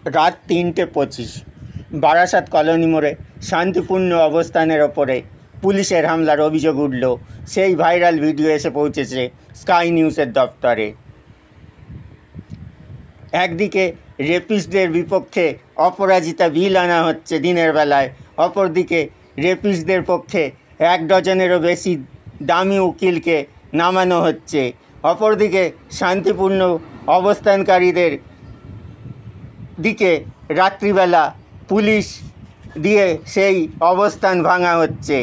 রাত ৩:২৫ বারাসাত কলোনি মোড়ে শান্তিপূর্ণ অবস্থানের ওপরে পুলিশের হামলার অভিযোগ উঠল। সেই ভাইরাল ভিডিও এসে পৌঁছেছে স্কাই নিউজের দপ্তরে। একদিকে রেপিস্টদের বিপক্ষে অপরাজিতা বিল আনা হচ্ছে দিনের বেলায়, অপরদিকে রেপিস্টদের পক্ষে ১ ডজনেরও বেশি দামি উকিলকে নামানো হচ্ছে। অপরদিকে শান্তিপূর্ণ অবস্থানকারীদের দিকে রাত্রিবেলা পুলিশ দিয়ে সেই অবস্থান ভাঙা হচ্ছে।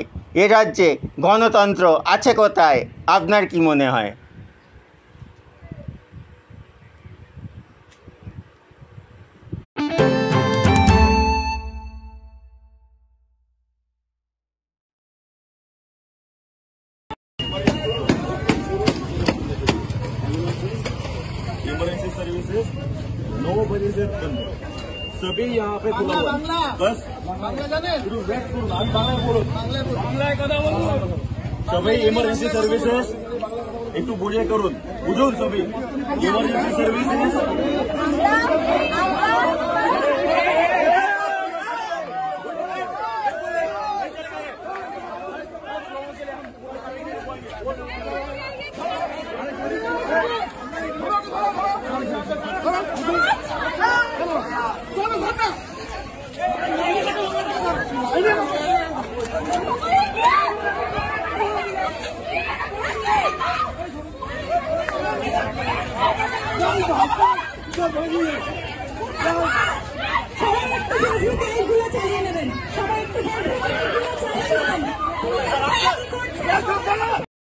এ রাজ্যে গণতন্ত্র আছে কোথায়? আপনার কি মনে হয়? इमरजेंसी सर्विसेज 9 बजे से बंद, सभी यहाँ पे खुला हुआ है। बस सभी इमरजेंसी सर्विसेज একটু বুঝে করুন, বুঝুন সবই ইমার্জেন্সি সার্ভিসেস।